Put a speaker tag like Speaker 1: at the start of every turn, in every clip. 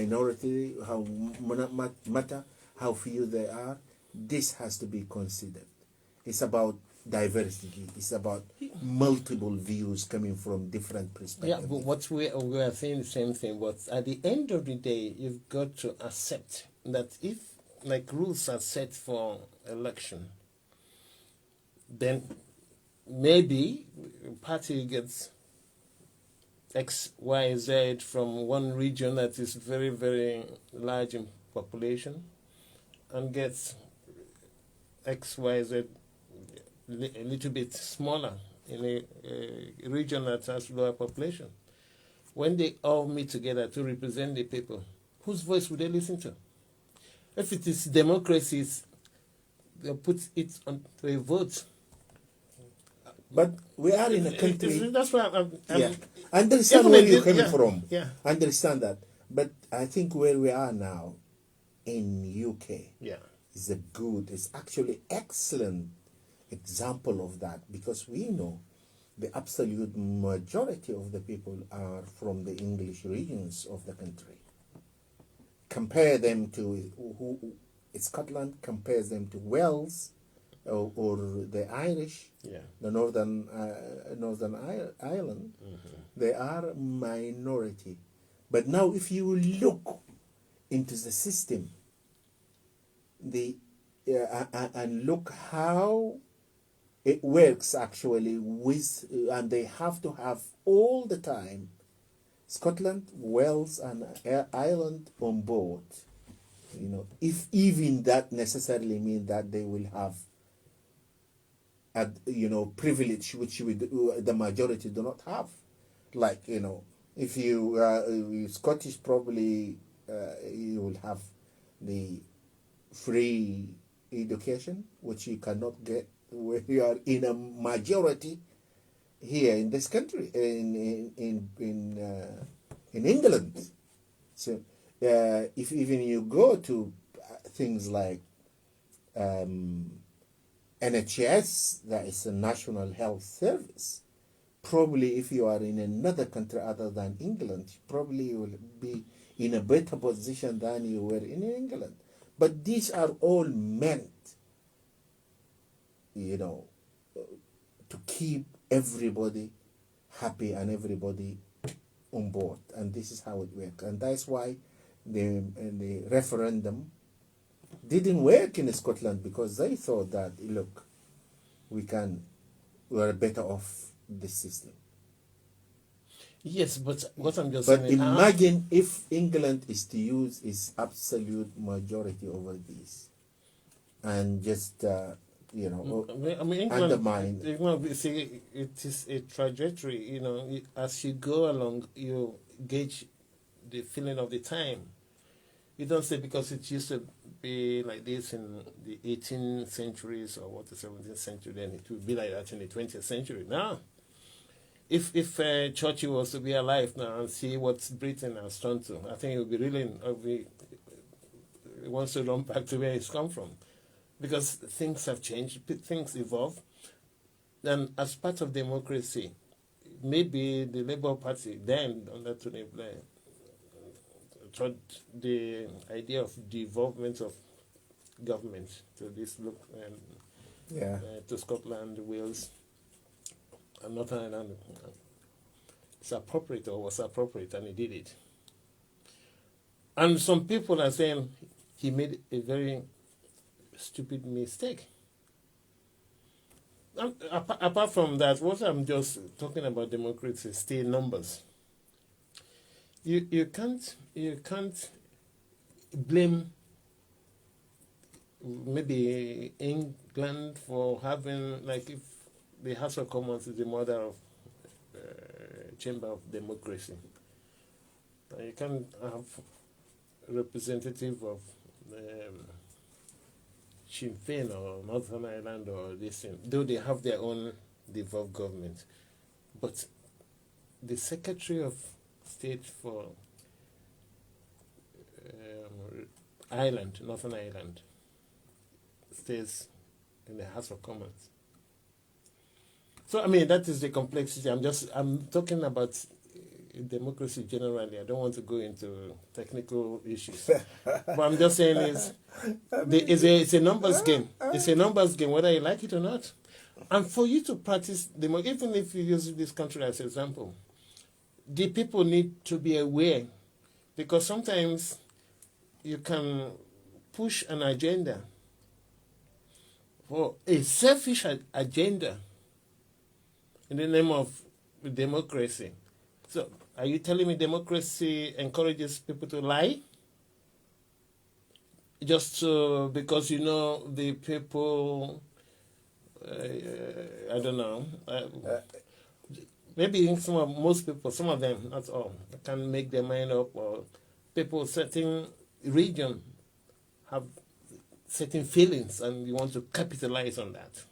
Speaker 1: minority, how matter how few they are, this has to be considered. It's about diversity. It's about multiple views coming from different perspectives.
Speaker 2: Yeah, but what we are saying the same thing. But at the end of the day, you've got to accept that if like rules are set for election, then maybe a party gets X, Y, Z from one region that is very, very large in population and gets X, Y, Z a little bit smaller in a region that has lower population. When they all meet together to represent the people, whose voice would they listen to? If it is democracy, they'll put it on to a vote.
Speaker 1: But we are in a country.
Speaker 2: That's why I'm
Speaker 1: Understand where you're coming from.
Speaker 2: Yeah.
Speaker 1: Understand that. But I think where we are now in UK is it's actually excellent example of that, because we know the absolute majority of the people are from the English regions of the country. Compare them to Scotland, compares them to Wales or the Irish, the Northern Ireland.
Speaker 2: Mm-hmm.
Speaker 1: They are minority. But now if you look into the system, and look how it works actually with, and they have to have all the time Scotland, Wales, and Ireland on board. You know, if even that necessarily means that they will have privilege which the majority do not have. Like, if you Scottish, probably you will have the free education, which you cannot get where you are in a majority here in this country, in England. So if even you go to things like NHS, that is a National Health Service, probably if you are in another country other than England, probably you will be in a better position than you were in England. But these are all meant, to keep everybody happy and everybody on board. And this is how it works. And that's why the referendum didn't work in Scotland, because they thought that, look, we are better off this system.
Speaker 2: Yes, but what I'm just
Speaker 1: saying... But
Speaker 2: saying...
Speaker 1: imagine if England is to use its absolute majority over this and just,
Speaker 2: England,
Speaker 1: undermine...
Speaker 2: it is a trajectory, as you go along, you gauge the feeling of the time. You don't say because it used to be like this in the 18th centuries or the 17th century, then it would be like that in the 20th century. No. If Churchill was to be alive now and see what Britain has turned to, I think it would be really, he wants to run back to where he's come from. Because things have changed, things evolve. And as part of democracy, maybe the Labour Party, then under Tony Blair, tried the idea of devolvement of government to this look to Scotland, Wales, and Northern Ireland. It's appropriate or was appropriate, and he did it. And some people are saying he made a very stupid mistake. Apart from that, what I'm just talking about democracy is still numbers. You can't blame maybe England for having, like, if the House of Commons is the mother of chamber of democracy. You can't have a representative of Sinn Féin or Northern Ireland or this thing, though they have their own devolved government. But the Secretary of State for Ireland, Northern Ireland, stays in the House of Commons. So, that is the complexity. I'm talking about democracy generally. I don't want to go into technical issues. But I'm just saying it's a numbers game. It's a numbers game, whether you like it or not. And for you to practice even if you use this country as an example, the people need to be aware, because sometimes you can push an agenda, for a selfish agenda, in the name of democracy. So, are you telling me democracy encourages people to lie? Just because the people, I don't know, maybe most people, some of them, not all, can make their mind up, or people, certain region have certain feelings and you want to capitalize on that.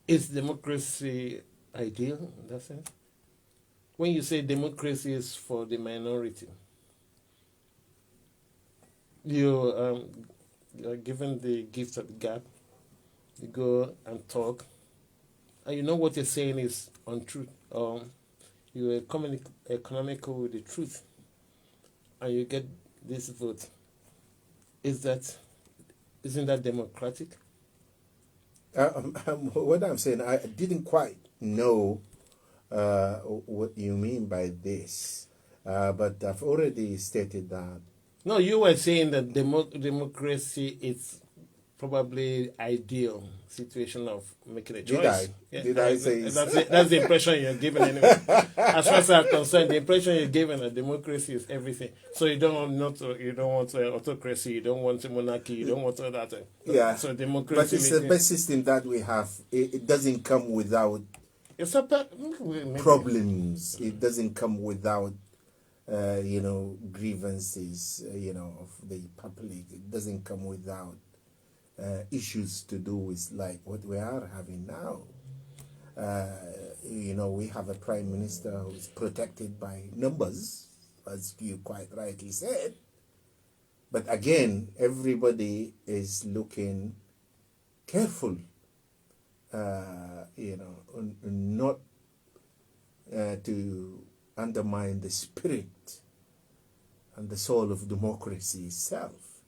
Speaker 2: Is democracy ideal in that sense? When you say democracy is for the minority, you are given the gift of the gab, you go and talk, and you know what you're saying is untrue, or you're economical with the truth, and you get this vote. Isn't that democratic?
Speaker 1: What I'm saying, I didn't quite know what you mean by this, but I've already stated that.
Speaker 2: No, you were saying that democracy is probably ideal situation of making a choice.
Speaker 1: Did I say
Speaker 2: that's the impression you're given anyway? As far as I'm concerned, the impression you're given that democracy is everything. So you don't want autocracy, you don't want a monarchy, you don't want all that.
Speaker 1: Yeah.
Speaker 2: So democracy.
Speaker 1: But it's the best system that we have. It doesn't come without problems. It doesn't come without grievances, of the public. It doesn't come without issues to do with like what we are having now. We have a prime minister who's protected by numbers, as you quite rightly said. But again, everybody is looking careful, not to undermine the spirit and the soul of democracy itself.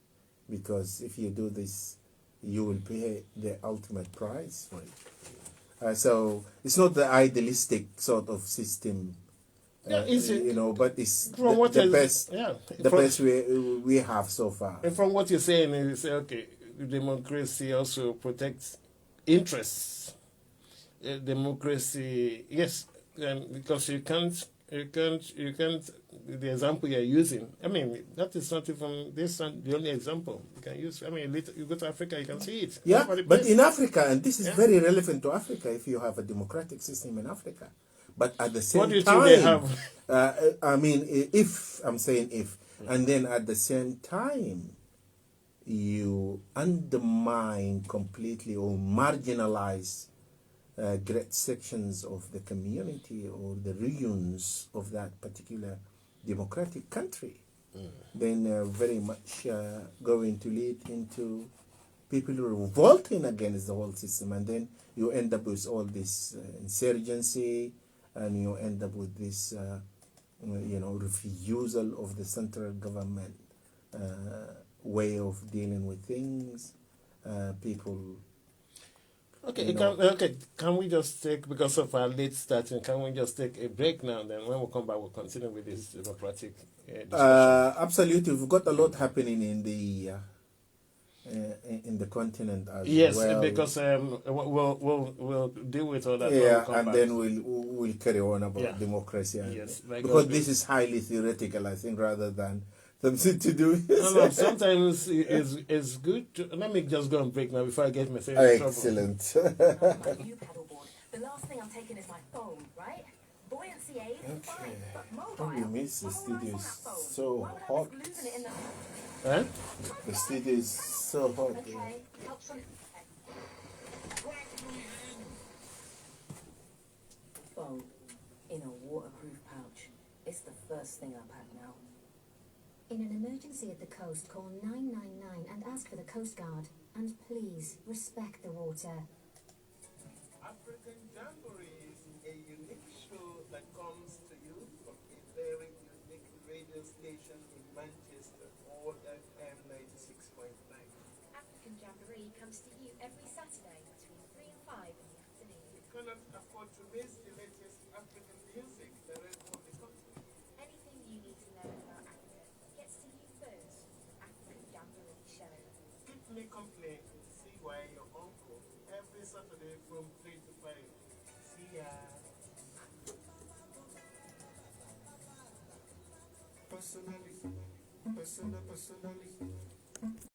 Speaker 1: Because if you do this, you will pay the ultimate price for it. So it's not the idealistic sort of system, but it's the best. Yeah, the best we have so far.
Speaker 2: And from what you're saying, you say, okay, democracy also protects interests. Democracy, yes, because you can't. The example you're using, I mean, that is not even the only example you can use. I mean, you go to Africa, you can see it.
Speaker 1: Yeah, but in Africa, and this is very relevant to Africa, if you have a democratic system in Africa, but at the same time,
Speaker 2: what do you think they have?
Speaker 1: I mean, if I'm saying if, and then at the same time, you undermine completely or marginalize great sections of the community or the regions of that particular democratic country, then very much going to lead into people revolting against the whole system, and then you end up with all this insurgency, and you end up with this refusal of the central government way of dealing with things. People.
Speaker 2: Okay, can we just take, because of our late starting, can we just take a break now? Then when we come back, we'll continue with this democratic discussion.
Speaker 1: Absolutely, we've got a lot happening in the continent as well.
Speaker 2: Yes, because we'll deal with all that.
Speaker 1: Yeah, and then we'll carry on about democracy.
Speaker 2: Yes,
Speaker 1: because this is highly theoretical, I think, rather than something to do.
Speaker 2: No, sometimes it's good to, let me just go and break now before I get myself in trouble.
Speaker 1: Excellent.
Speaker 3: The last thing I'm taking is my phone, right? Buoyancy aid, fine, but mobile.
Speaker 1: You miss the studio is so hot.
Speaker 2: Huh?
Speaker 1: The studio is so hot.
Speaker 3: Okay, helps on phone in a waterproof pouch. It's the first thing I pack now.
Speaker 4: In an emergency at the coast, call 999 and ask for the Coast Guard. And please, respect the water.
Speaker 2: African Jamboree is a unique show that comes to you from a very unique radio station in Manchester, All FM 96.9.
Speaker 3: African Jamboree comes to you every Saturday between 3 and 5 in the afternoon.
Speaker 2: You cannot afford to miss the latest African music direct from the country.
Speaker 3: Anything you need to know about Africa gets to you first. African Jamboree Show.
Speaker 2: Keep me company, see why your uncle, every Saturday from 3 to 5. See ya. Personally.